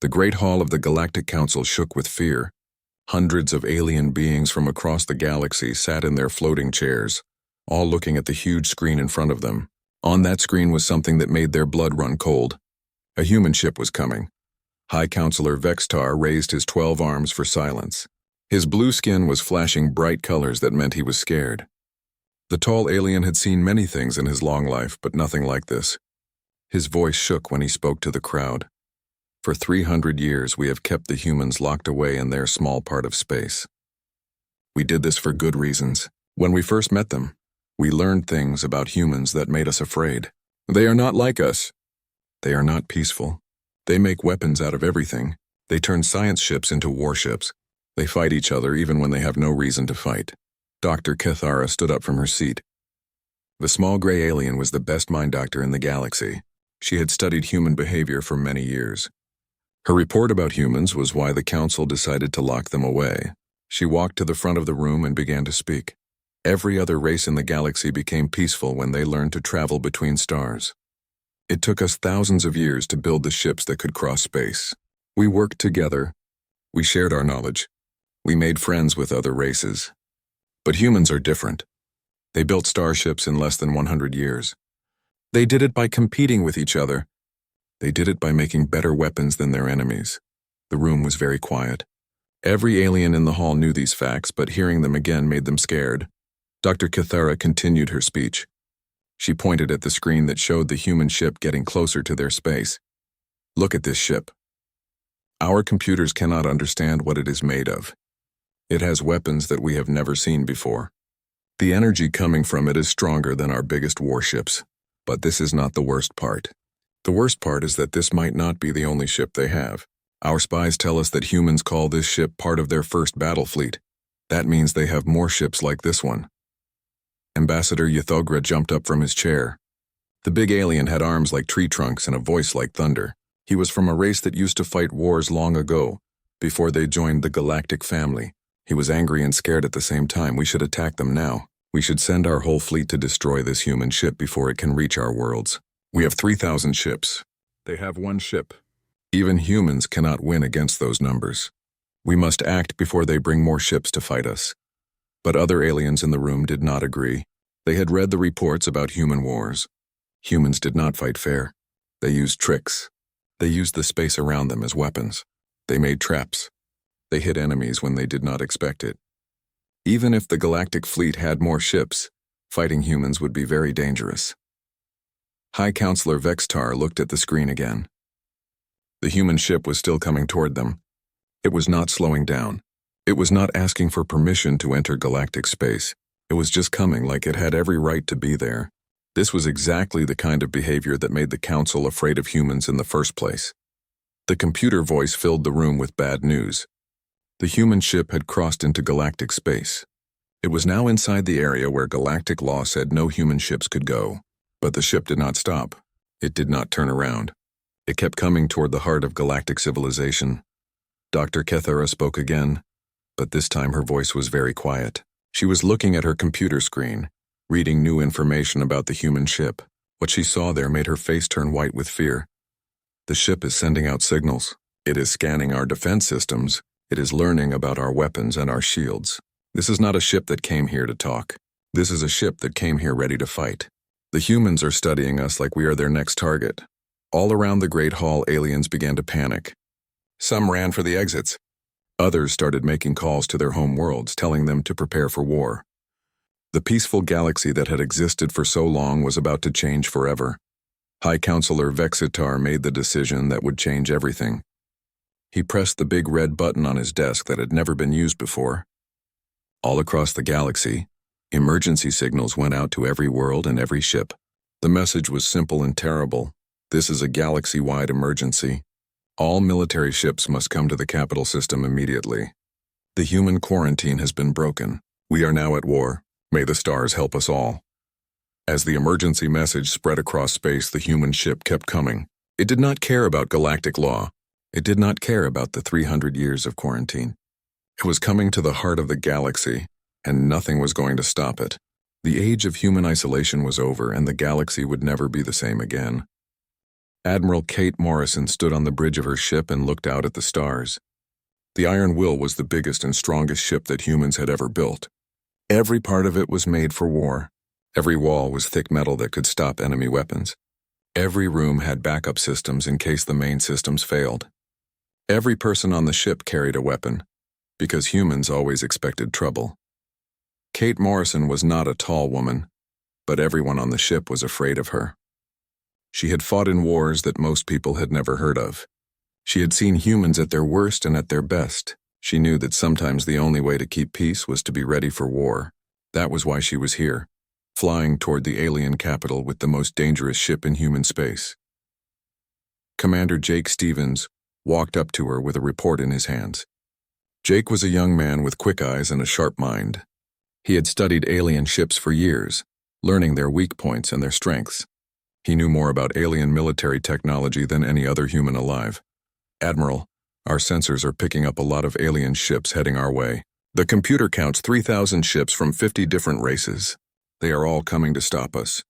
The Great Hall of the Galactic Council shook with fear. Hundreds of alien beings from across the galaxy sat in their floating chairs, all looking at the huge screen in front of them. On that screen was something that made their blood run cold. A human ship was coming. High Counselor Vextar raised his 12 arms for silence. His blue skin was flashing bright colors that meant he was scared. The tall alien had seen many things in his long life, but nothing like this. His voice shook when he spoke to the crowd. For 300 years, we have kept the humans locked away in their small part of space. We did this for good reasons. When we first met them, we learned things about humans that made us afraid. They are not like us. They are not peaceful. They make weapons out of everything. They turn science ships into warships. They fight each other even when they have no reason to fight. Dr. Kethara stood up from her seat. The small gray alien was the best mind doctor in the galaxy. She had studied human behavior for many years. Her report about humans was why the council decided to lock them away. She walked to the front of the room and began to speak. Every other race in the galaxy became peaceful when they learned to travel between stars. It took us thousands of years to build the ships that could cross space. We worked together. We shared our knowledge. We made friends with other races. But humans are different. They built starships in less than 100 years. They did it by competing with each other. They did it by making better weapons than their enemies. The room was very quiet. Every alien in the hall knew these facts, but hearing them again made them scared. Dr. Kethara continued her speech. She pointed at the screen that showed the human ship getting closer to their space. Look at this ship. Our computers cannot understand what it is made of. It has weapons that we have never seen before. The energy coming from it is stronger than our biggest warships. But this is not the worst part. The worst part is that this might not be the only ship they have. Our spies tell us that humans call this ship part of their first battle fleet. That means they have more ships like this one. Ambassador Ythogra jumped up from his chair. The big alien had arms like tree trunks and a voice like thunder. He was from a race that used to fight wars long ago, before they joined the galactic family. He was angry and scared at the same time. We should attack them now. We should send our whole fleet to destroy this human ship before it can reach our worlds. We have 3,000 ships. They have one ship. Even humans cannot win against those numbers. We must act before they bring more ships to fight us. But other aliens in the room did not agree. They had read the reports about human wars. Humans did not fight fair. They used tricks. They used the space around them as weapons. They made traps. They hit enemies when they did not expect it. Even if the galactic fleet had more ships, fighting humans would be very dangerous. High Counselor Vextar looked at the screen again. The human ship was still coming toward them. It was not slowing down. It was not asking for permission to enter galactic space. It was just coming like it had every right to be there. This was exactly the kind of behavior that made the council afraid of humans in the first place. The computer voice filled the room with bad news. The human ship had crossed into galactic space. It was now inside the area where galactic law said no human ships could go. But the ship did not stop. It did not turn around. It kept coming toward the heart of galactic civilization. Dr. Kethara spoke again, but this time her voice was very quiet. She was looking at her computer screen, reading new information about the human ship. What she saw there made her face turn white with fear. The ship is sending out signals. It is scanning our defense systems. It is learning about our weapons and our shields. This is not a ship that came here to talk. This is a ship that came here ready to fight. The humans are studying us like we are their next target. All around the Great Hall, aliens began to panic. Some ran for the exits. Others started making calls to their home worlds, telling them to prepare for war. The peaceful galaxy that had existed for so long was about to change forever. High Counselor Vexitar made the decision that would change everything. He pressed the big red button on his desk that had never been used before. All across the galaxy, emergency signals went out to every world and every ship. The message was simple and terrible. This is a galaxy-wide emergency. All military ships must come to the capital system immediately. The human quarantine has been broken. We are now at war. May the stars help us all. As the emergency message spread across space, the human ship kept coming. It did not care about galactic law. It did not care about the 300 years of quarantine. It was coming to the heart of the galaxy, and nothing was going to stop it. The age of human isolation was over, and the galaxy would never be the same again. Admiral Kate Morrison stood on the bridge of her ship and looked out at the stars. The Iron Will was the biggest and strongest ship that humans had ever built. Every part of it was made for war. Every wall was thick metal that could stop enemy weapons. Every room had backup systems in case the main systems failed. Every person on the ship carried a weapon, because humans always expected trouble. Kate Morrison was not a tall woman, but everyone on the ship was afraid of her. She had fought in wars that most people had never heard of. She had seen humans at their worst and at their best. She knew that sometimes the only way to keep peace was to be ready for war. That was why she was here, flying toward the alien capital with the most dangerous ship in human space. Commander Jake Stevens walked up to her with a report in his hands. Jake was a young man with quick eyes and a sharp mind. He had studied alien ships for years, learning their weak points and their strengths. He knew more about alien military technology than any other human alive. "Admiral, our sensors are picking up a lot of alien ships heading our way. The computer counts 3,000 ships from 50 different races. They are all coming to stop us.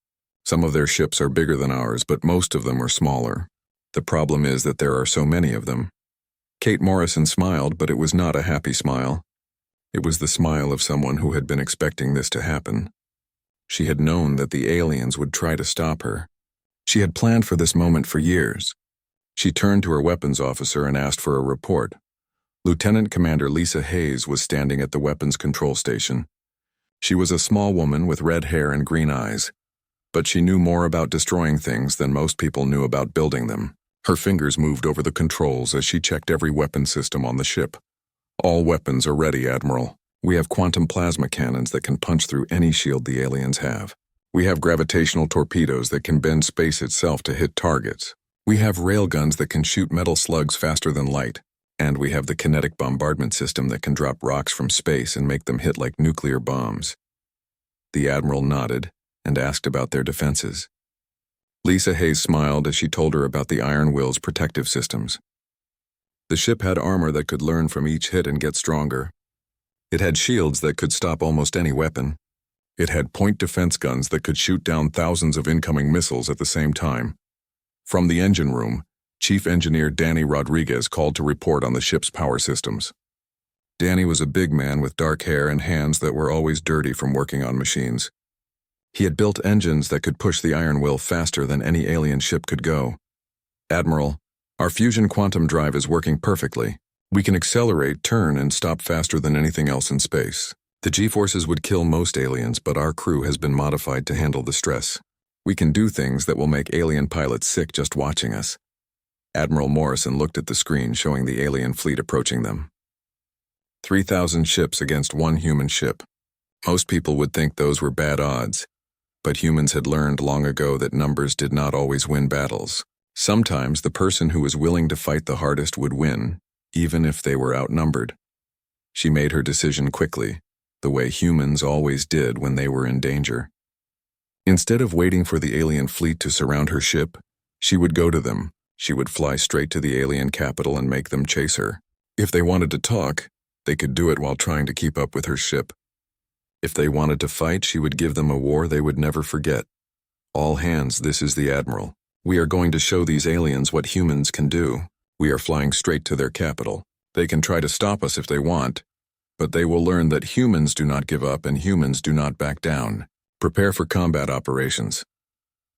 Some of their ships are bigger than ours, but most of them are smaller. The problem is that there are so many of them." Kate Morrison smiled, but it was not a happy smile. It was the smile of someone who had been expecting this to happen. She had known that the aliens would try to stop her. She had planned for this moment for years. She turned to her weapons officer and asked for a report. Lieutenant Commander Lisa Hayes was standing at the weapons control station. She was a small woman with red hair and green eyes, but she knew more about destroying things than most people knew about building them. Her fingers moved over the controls as she checked every weapon system on the ship. "All weapons are ready, Admiral. We have quantum plasma cannons that can punch through any shield the aliens have. We have gravitational torpedoes that can bend space itself to hit targets. We have railguns that can shoot metal slugs faster than light. And we have the kinetic bombardment system that can drop rocks from space and make them hit like nuclear bombs." The Admiral nodded and asked about their defenses. Lisa Hayes smiled as she told her about the Iron Will's protective systems. The ship had armor that could learn from each hit and get stronger. It had shields that could stop almost any weapon. It had point defense guns that could shoot down thousands of incoming missiles at the same time. From the engine room, Chief Engineer Danny Rodriguez called to report on the ship's power systems. Danny was a big man with dark hair and hands that were always dirty from working on machines. He had built engines that could push the Iron Will faster than any alien ship could go. "Admiral, our fusion quantum drive is working perfectly. We can accelerate, turn, and stop faster than anything else in space. The G-forces would kill most aliens, but our crew has been modified to handle the stress. We can do things that will make alien pilots sick just watching us." Admiral Morrison looked at the screen showing the alien fleet approaching them. 3,000 ships against one human ship. Most people would think those were bad odds, but humans had learned long ago that numbers did not always win battles. Sometimes the person who was willing to fight the hardest would win, even if they were outnumbered. She made her decision quickly, the way humans always did when they were in danger. Instead of waiting for the alien fleet to surround her ship, she would go to them. She would fly straight to the alien capital and make them chase her. If they wanted to talk, they could do it while trying to keep up with her ship. If they wanted to fight, she would give them a war they would never forget. "All hands, this is the Admiral. We are going to show these aliens what humans can do. We are flying straight to their capital. They can try to stop us if they want, but they will learn that humans do not give up and humans do not back down. Prepare for combat operations."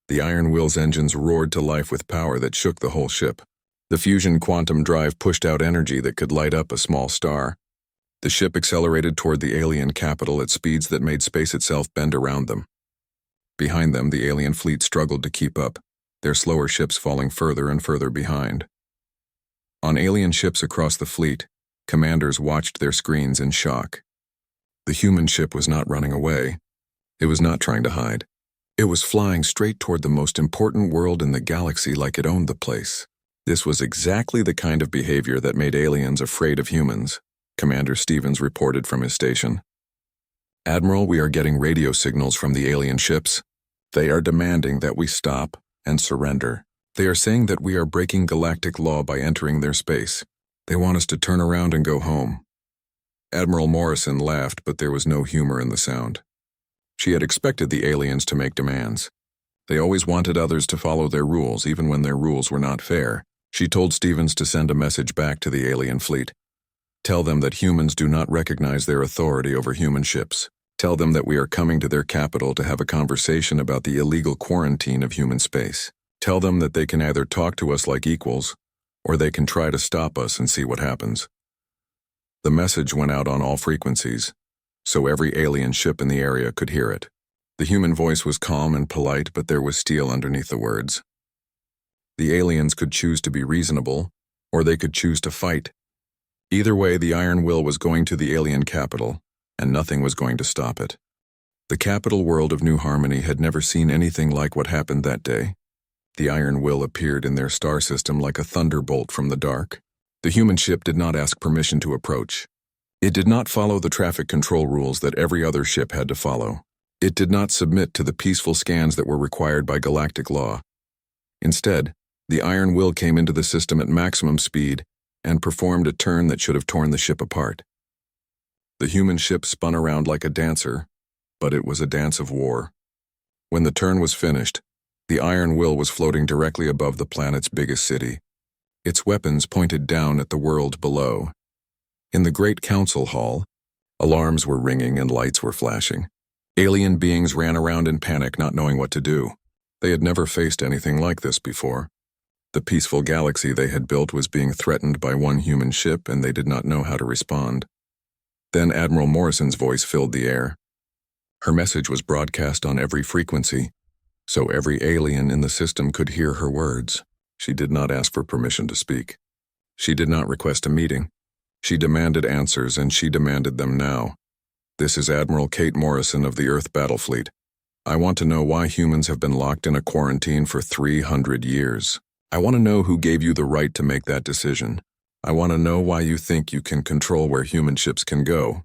The Iron Will's engines roared to life with power that shook the whole ship. The fusion quantum drive pushed out energy that could light up a small star. The ship accelerated toward the alien capital at speeds that made space itself bend around them. Behind them, the alien fleet struggled to keep up, their slower ships falling further and further behind. On alien ships across the fleet, commanders watched their screens in shock. The human ship was not running away. It was not trying to hide. It was flying straight toward the most important world in the galaxy like it owned the place. This was exactly the kind of behavior that made aliens afraid of humans, Commander Stevens reported from his station. "Admiral, we are getting radio signals from the alien ships. They are demanding that we stop and surrender. They are saying that we are breaking galactic law by entering their space. They want us to turn around and go home." Admiral Morrison laughed, but there was no humor in the sound. She had expected the aliens to make demands. They always wanted others to follow their rules, even when their rules were not fair. She told Stevens to send a message back to the alien fleet. Tell them that humans do not recognize their authority over human ships. Tell them that we are coming to their capital to have a conversation about the illegal quarantine of human space. Tell them that they can either talk to us like equals, or they can try to stop us and see what happens. The message went out on all frequencies, so every alien ship in the area could hear it. The human voice was calm and polite, but there was steel underneath the words. The aliens could choose to be reasonable, or they could choose to fight. Either way, the Iron Will was going to the alien capital, and nothing was going to stop it. The capital world of New Harmony had never seen anything like what happened that day. The Iron Will appeared in their star system like a thunderbolt from the dark. The human ship did not ask permission to approach. It did not follow the traffic control rules that every other ship had to follow. It did not submit to the peaceful scans that were required by galactic law. Instead, the Iron Will came into the system at maximum speed and performed a turn that should have torn the ship apart. The human ship spun around like a dancer, but it was a dance of war. When the turn was finished, the Iron Will was floating directly above the planet's biggest city. Its weapons pointed down at the world below. In the Great Council Hall, alarms were ringing and lights were flashing. Alien beings ran around in panic, not knowing what to do. They had never faced anything like this before. The peaceful galaxy they had built was being threatened by one human ship, and they did not know how to respond. Then Admiral Morrison's voice filled the air. Her message was broadcast on every frequency, so every alien in the system could hear her words. She did not ask for permission to speak. She did not request a meeting. She demanded answers, and she demanded them now. This is Admiral Kate Morrison of the Earth Battle Fleet. I want to know why humans have been locked in a quarantine for 300 years. I want to know who gave you the right to make that decision. I want to know why you think you can control where human ships can go.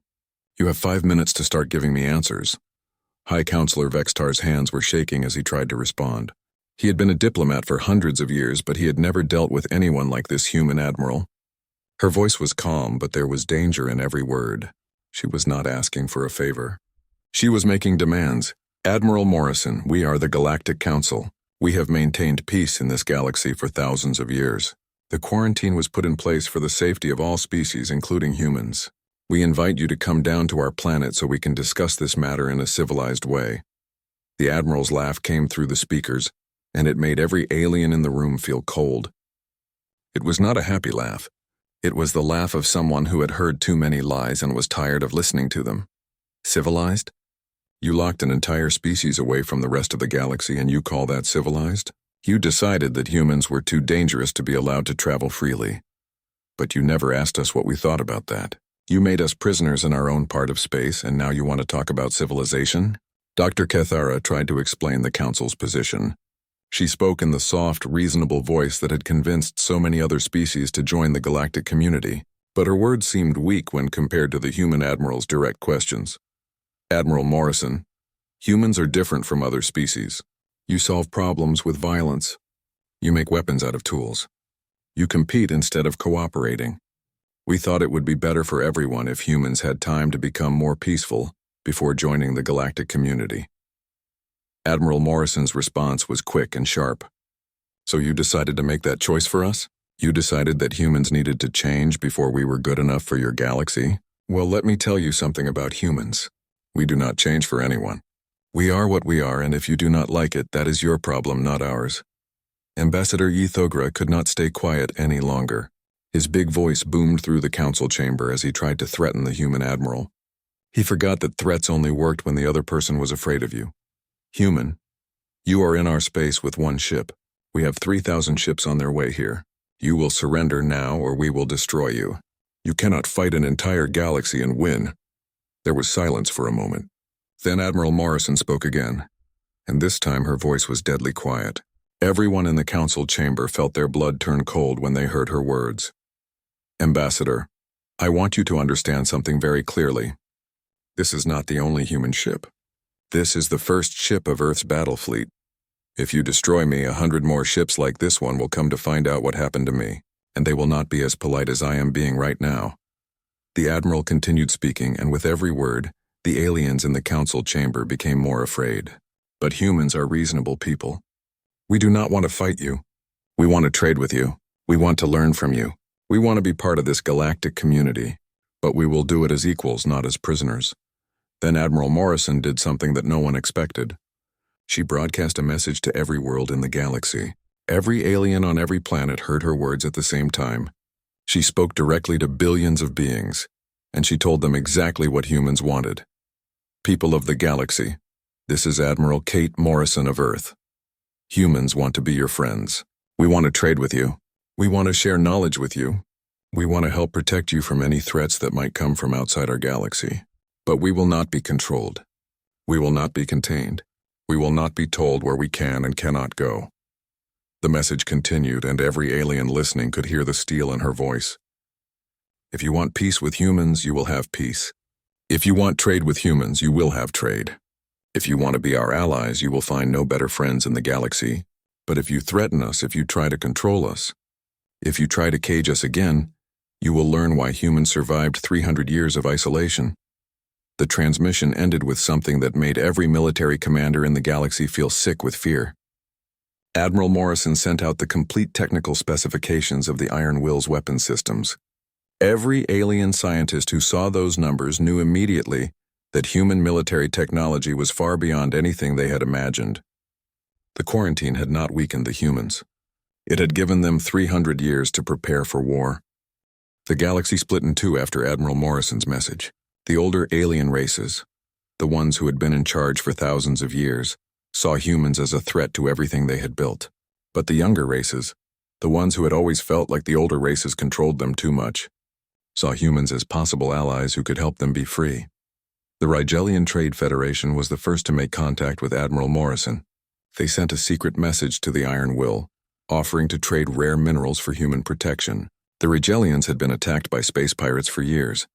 You have 5 minutes to start giving me answers. High Counselor Vextar's hands were shaking as he tried to respond. He had been a diplomat for hundreds of years, but he had never dealt with anyone like this human admiral. Her voice was calm, but there was danger in every word. She was not asking for a favor. She was making demands. Admiral Morrison, we are the Galactic Council. We have maintained peace in this galaxy for thousands of years. The quarantine was put in place for the safety of all species, including humans. We invite you to come down to our planet so we can discuss this matter in a civilized way. The Admiral's laugh came through the speakers, and it made every alien in the room feel cold. It was not a happy laugh. It was the laugh of someone who had heard too many lies and was tired of listening to them. Civilized? You locked an entire species away from the rest of the galaxy, and you call that civilized? You decided that humans were too dangerous to be allowed to travel freely. But you never asked us what we thought about that. You made us prisoners in our own part of space, and now you want to talk about civilization? Dr. Kethara tried to explain the Council's position. She spoke in the soft, reasonable voice that had convinced so many other species to join the galactic community, but her words seemed weak when compared to the human admiral's direct questions. Admiral Morrison, humans are different from other species. You solve problems with violence. You make weapons out of tools. You compete instead of cooperating. We thought it would be better for everyone if humans had time to become more peaceful before joining the galactic community. Admiral Morrison's response was quick and sharp. So you decided to make that choice for us? You decided that humans needed to change before we were good enough for your galaxy? Well, let me tell you something about humans. We do not change for anyone. We are what we are, and if you do not like it, that is your problem, not ours. Ambassador Ythogra could not stay quiet any longer. His big voice boomed through the council chamber as he tried to threaten the human admiral. He forgot that threats only worked when the other person was afraid of you. Human, you are in our space with one ship. We have 3,000 ships on their way here. You will surrender now or we will destroy you. You cannot fight an entire galaxy and win. There was silence for a moment. Then Admiral Morrison spoke again, and this time her voice was deadly quiet. Everyone in the council chamber felt their blood turn cold when they heard her words. Ambassador, I want you to understand something very clearly. This is not the only human ship. This is the first ship of Earth's battle fleet. If you destroy me, 100 more ships like this one will come to find out what happened to me, and they will not be as polite as I am being right now. The Admiral continued speaking, and with every word, the aliens in the council chamber became more afraid. But humans are reasonable people. We do not want to fight you. We want to trade with you. We want to learn from you. We want to be part of this galactic community. But we will do it as equals, not as prisoners. Then Admiral Morrison did something that no one expected. She broadcast a message to every world in the galaxy. Every alien on every planet heard her words at the same time. She spoke directly to billions of beings, and she told them exactly what humans wanted. People of the galaxy, this is Admiral Kate Morrison of Earth. Humans want to be your friends. We want to trade with you. We want to share knowledge with you. We want to help protect you from any threats that might come from outside our galaxy. But we will not be controlled. We will not be contained. We will not be told where we can and cannot go. The message continued, and every alien listening could hear the steel in her voice. If you want peace with humans, you will have peace. If you want trade with humans, you will have trade. If you want to be our allies, you will find no better friends in the galaxy. But if you threaten us, if you try to control us, if you try to cage us again, you will learn why humans survived 300 years of isolation. The transmission ended with something that made every military commander in the galaxy feel sick with fear. Admiral Morrison sent out the complete technical specifications of the Iron Will's weapon systems. Every alien scientist who saw those numbers knew immediately that human military technology was far beyond anything they had imagined. The quarantine had not weakened the humans. It had given them 300 years to prepare for war. The galaxy split in two after Admiral Morrison's message. The older alien races, the ones who had been in charge for thousands of years, saw humans as a threat to everything they had built. But the younger races, the ones who had always felt like the older races controlled them too much, saw humans as possible allies who could help them be free. The Rigelian Trade Federation was the first to make contact with Admiral Morrison. They sent a secret message to the Iron Will, offering to trade rare minerals for human protection. The Rigelians had been attacked by space pirates for years,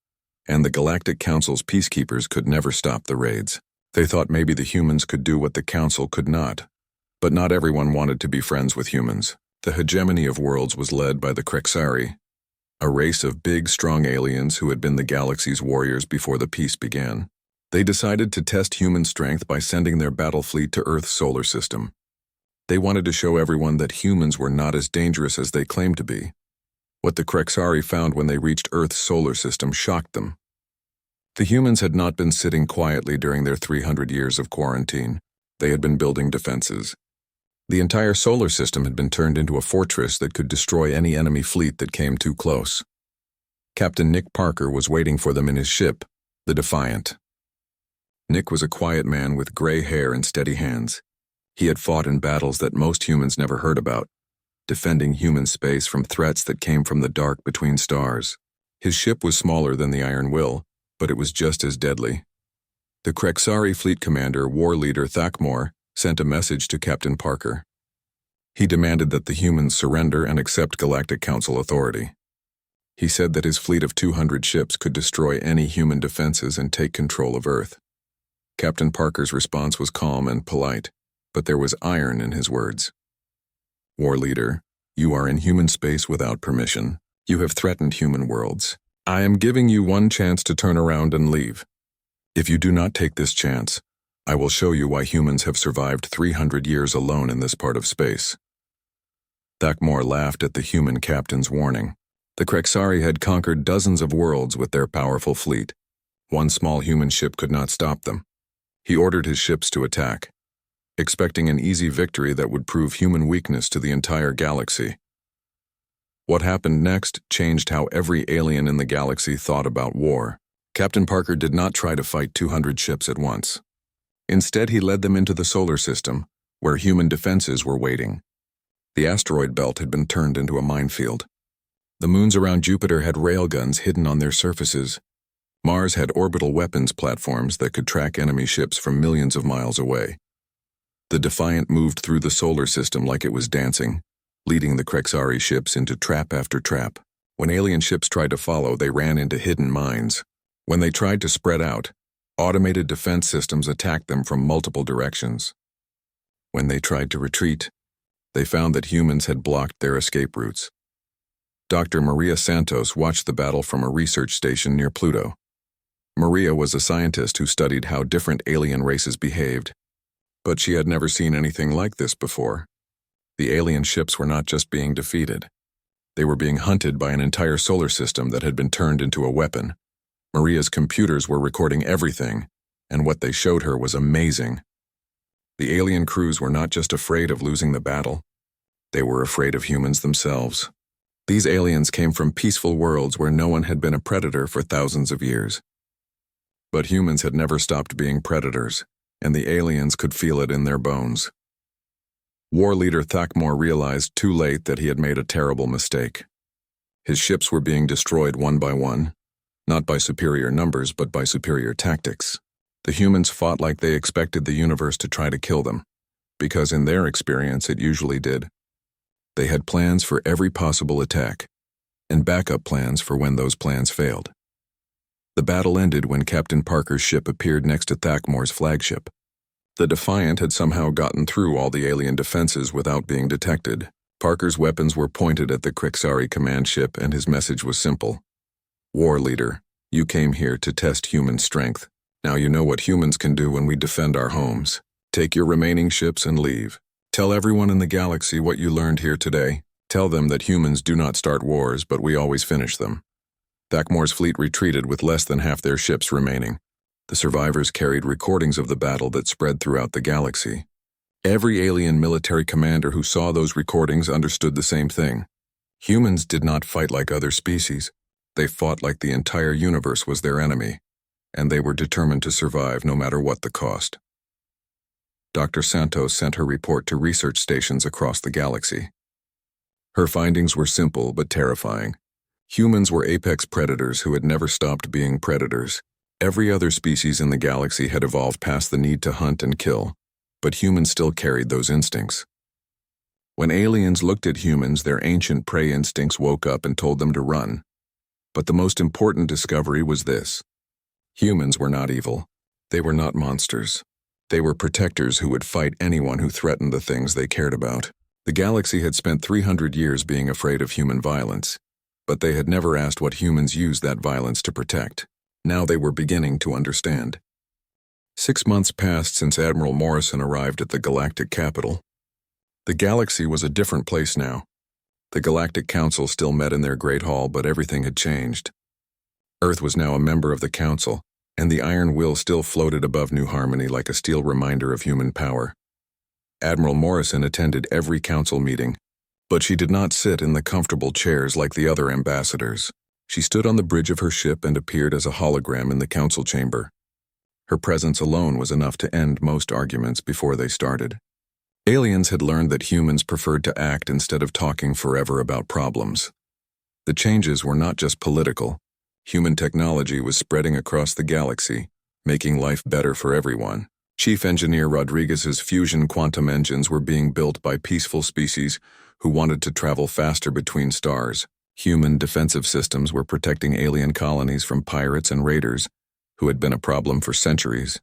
and the Galactic Council's peacekeepers could never stop the raids. They thought maybe the humans could do what the Council could not. But not everyone wanted to be friends with humans. The hegemony of worlds was led by the Krexari, a race of big, strong aliens who had been the galaxy's warriors before the peace began. They decided to test human strength by sending their battle fleet to Earth's solar system. They wanted to show everyone that humans were not as dangerous as they claimed to be. What the Krexari found when they reached Earth's solar system shocked them. The humans had not been sitting quietly during their 300 years of quarantine. They had been building defenses. The entire solar system had been turned into a fortress that could destroy any enemy fleet that came too close. Captain Nick Parker was waiting for them in his ship, the Defiant. Nick was a quiet man with gray hair and steady hands. He had fought in battles that most humans never heard about, defending human space from threats that came from the dark between stars. His ship was smaller than the Iron Will, but it was just as deadly. The Krexari fleet commander, war leader Thakmor, sent a message to Captain Parker. He demanded that the humans surrender and accept Galactic Council authority. He said that his fleet of 200 ships could destroy any human defenses and take control of Earth. Captain Parker's response was calm and polite, but there was iron in his words. War leader, you are in human space without permission. You have threatened human worlds. I am giving you one chance to turn around and leave. If you do not take this chance, I will show you why humans have survived 300 years alone in this part of space. Thakmor laughed at the human captain's warning. The Krexari had conquered dozens of worlds with their powerful fleet. One small human ship could not stop them. He ordered his ships to attack, expecting an easy victory that would prove human weakness to the entire galaxy. What happened next changed how every alien in the galaxy thought about war. Captain Parker did not try to fight 200 ships at once. Instead, he led them into the solar system, where human defenses were waiting. The asteroid belt had been turned into a minefield. The moons around Jupiter had railguns hidden on their surfaces. Mars had orbital weapons platforms that could track enemy ships from millions of miles away. The Defiant moved through the solar system like it was dancing, leading the Krexari ships into trap after trap. When alien ships tried to follow, they ran into hidden mines. When they tried to spread out, automated defense systems attacked them from multiple directions. When they tried to retreat, they found that humans had blocked their escape routes. Dr. Maria Santos watched the battle from a research station near Pluto. Maria was a scientist who studied how different alien races behaved. But she had never seen anything like this before. The alien ships were not just being defeated. They were being hunted by an entire solar system that had been turned into a weapon. Maria's computers were recording everything, and what they showed her was amazing. The alien crews were not just afraid of losing the battle. They were afraid of humans themselves. These aliens came from peaceful worlds where no one had been a predator for thousands of years. But humans had never stopped being predators, and the aliens could feel it in their bones. War leader Thakmor realized too late that he had made a terrible mistake. His ships were being destroyed one by one, not by superior numbers but by superior tactics. The humans fought like they expected the universe to try to kill them, because in their experience it usually did. They had plans for every possible attack, and backup plans for when those plans failed. The battle ended when Captain Parker's ship appeared next to Thakmor's flagship. The Defiant had somehow gotten through all the alien defenses without being detected. Parker's weapons were pointed at the Krixari command ship, and his message was simple. War leader, you came here to test human strength. Now you know what humans can do when we defend our homes. Take your remaining ships and leave. Tell everyone in the galaxy what you learned here today. Tell them that humans do not start wars, but we always finish them. Thakmor's fleet retreated with less than half their ships remaining. The survivors carried recordings of the battle that spread throughout the galaxy. Every alien military commander who saw those recordings understood the same thing. Humans did not fight like other species. They fought like the entire universe was their enemy, and they were determined to survive no matter what the cost. Dr. Santos sent her report to research stations across the galaxy. Her findings were simple but terrifying. Humans were apex predators who had never stopped being predators. Every other species in the galaxy had evolved past the need to hunt and kill, but humans still carried those instincts. When aliens looked at humans, their ancient prey instincts woke up and told them to run. But the most important discovery was this. Humans were not evil. They were not monsters. They were protectors who would fight anyone who threatened the things they cared about. The galaxy had spent 300 years being afraid of human violence, but they had never asked what humans used that violence to protect. Now they were beginning to understand. 6 months passed since Admiral Morrison arrived at the galactic capital. The galaxy was a different place now. The Galactic Council still met in their Great Hall, but everything had changed. Earth was now a member of the Council, and the Iron Will still floated above New Harmony like a steel reminder of human power. Admiral Morrison attended every council meeting, but she did not sit in the comfortable chairs like the other ambassadors. She stood on the bridge of her ship and appeared as a hologram in the council chamber. Her presence alone was enough to end most arguments before they started. Aliens had learned that humans preferred to act instead of talking forever about problems. The changes were not just political. Human technology was spreading across the galaxy, making life better for everyone. Chief Engineer Rodriguez's fusion quantum engines were being built by peaceful species who wanted to travel faster between stars. Human defensive systems were protecting alien colonies from pirates and raiders, who had been a problem for centuries.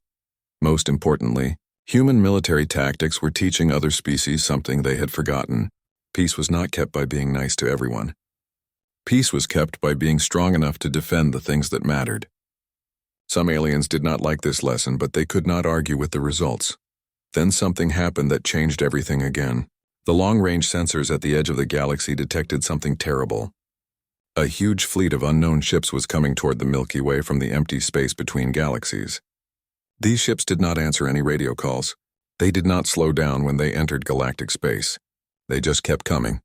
Most importantly, human military tactics were teaching other species something they had forgotten. Peace was not kept by being nice to everyone. Peace was kept by being strong enough to defend the things that mattered. Some aliens did not like this lesson, but they could not argue with the results. Then something happened that changed everything again. The long-range sensors at the edge of the galaxy detected something terrible. A huge fleet of unknown ships was coming toward the Milky Way from the empty space between galaxies. These ships did not answer any radio calls. They did not slow down when they entered galactic space. They just kept coming.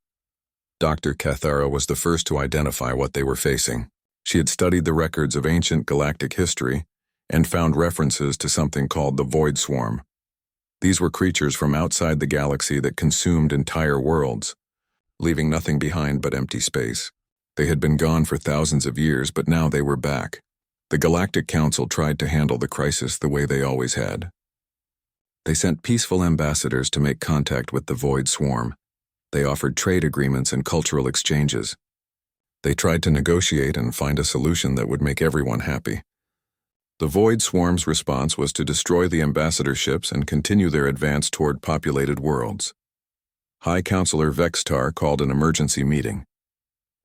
Dr. Cathara was the first to identify what they were facing. She had studied the records of ancient galactic history and found references to something called the Void Swarm. These were creatures from outside the galaxy that consumed entire worlds, leaving nothing behind but empty space. They had been gone for thousands of years, but now they were back. The Galactic Council tried to handle the crisis the way they always had. They sent peaceful ambassadors to make contact with the Void Swarm. They offered trade agreements and cultural exchanges. They tried to negotiate and find a solution that would make everyone happy. The Void Swarm's response was to destroy the ambassadorships and continue their advance toward populated worlds. High Counselor Vextar called an emergency meeting.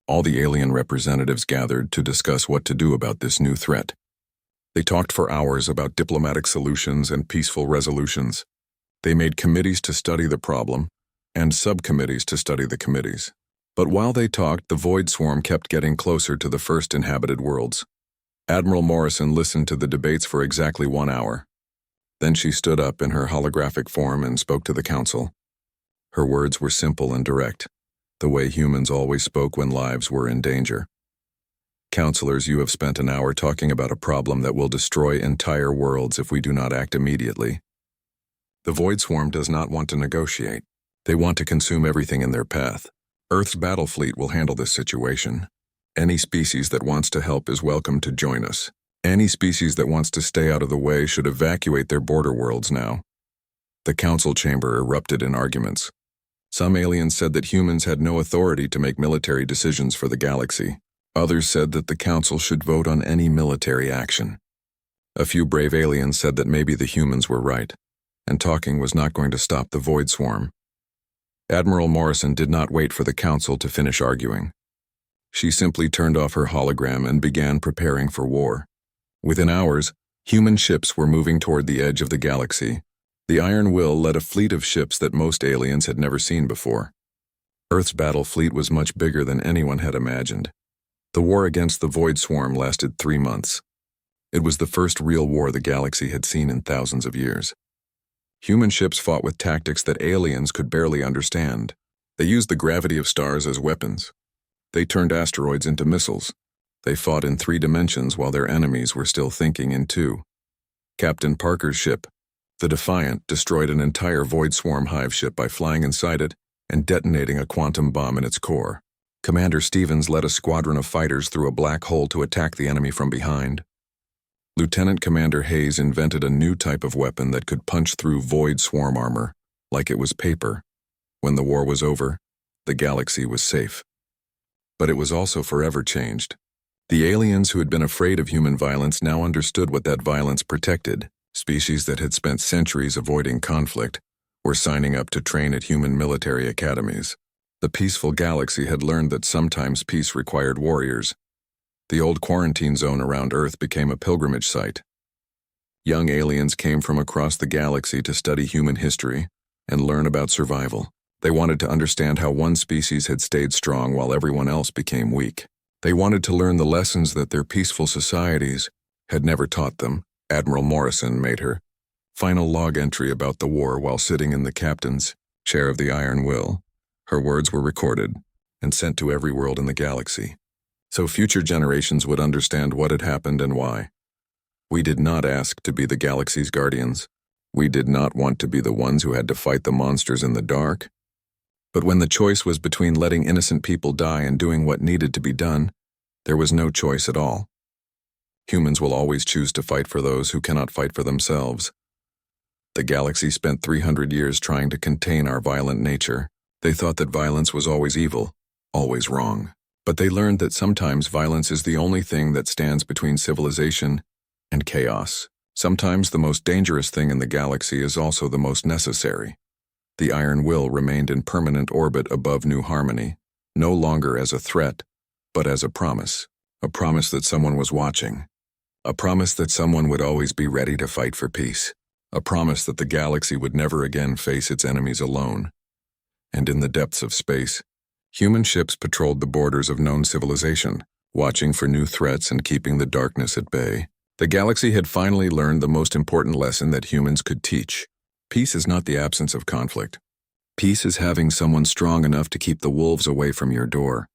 All the alien representatives gathered to discuss what to do about this new threat. They talked for hours about diplomatic solutions and peaceful resolutions. They made committees to study the problem, and subcommittees to study the committees. But while they talked, the void swarm kept getting closer to the first inhabited worlds. Admiral Morrison listened to the debates for exactly 1 hour. Then she stood up in her holographic form and spoke to the council. Her words were simple and direct, the way humans always spoke when lives were in danger. Counselors, you have spent an hour talking about a problem that will destroy entire worlds if we do not act immediately. The void swarm does not want to negotiate. They want to consume everything in their path. Earth's battle fleet will handle this situation. Any species that wants to help is welcome to join us. Any species that wants to stay out of the way should evacuate their border worlds now. The council chamber erupted in arguments. Some aliens said that humans had no authority to make military decisions for the galaxy. Others said that the council should vote on any military action. A few brave aliens said that maybe the humans were right, and talking was not going to stop the void swarm. Admiral Morrison did not wait for the council to finish arguing. She simply turned off her hologram and began preparing for war. Within hours, human ships were moving toward the edge of the galaxy. The Iron Will led a fleet of ships that most aliens had never seen before. Earth's battle fleet was much bigger than anyone had imagined. The war against the Void Swarm lasted 3 months. It was the first real war the galaxy had seen in thousands of years. Human ships fought with tactics that aliens could barely understand. They used the gravity of stars as weapons. They turned asteroids into missiles. They fought in 3 dimensions while their enemies were still thinking in 2. Captain Parker's ship, the Defiant, destroyed an entire Void Swarm hive ship by flying inside it and detonating a quantum bomb in its core. Commander Stevens led a squadron of fighters through a black hole to attack the enemy from behind. Lieutenant Commander Hayes invented a new type of weapon that could punch through Void Swarm armor, like it was paper. When the war was over, the galaxy was safe. But it was also forever changed. The aliens who had been afraid of human violence now understood what that violence protected. Species that had spent centuries avoiding conflict were signing up to train at human military academies. The peaceful galaxy had learned that sometimes peace required warriors. The old quarantine zone around Earth became a pilgrimage site. Young aliens came from across the galaxy to study human history and learn about survival. They wanted to understand how one species had stayed strong while everyone else became weak. They wanted to learn the lessons that their peaceful societies had never taught them. Admiral Morrison made her final log entry about the war while sitting in the captain's chair of the Iron Will. Her words were recorded and sent to every world in the galaxy, so future generations would understand what had happened and why. We did not ask to be the galaxy's guardians. We did not want to be the ones who had to fight the monsters in the dark. But when the choice was between letting innocent people die and doing what needed to be done, there was no choice at all. Humans will always choose to fight for those who cannot fight for themselves. The galaxy spent 300 years trying to contain our violent nature. They thought that violence was always evil, always wrong. But they learned that sometimes violence is the only thing that stands between civilization and chaos. Sometimes the most dangerous thing in the galaxy is also the most necessary. The Iron Will remained in permanent orbit above New Harmony, no longer as a threat, but as a promise that someone was watching, a promise that someone would always be ready to fight for peace, a promise that the galaxy would never again face its enemies alone. And in the depths of space, human ships patrolled the borders of known civilization, watching for new threats and keeping the darkness at bay. The galaxy had finally learned the most important lesson that humans could teach. Peace is not the absence of conflict. Peace is having someone strong enough to keep the wolves away from your door.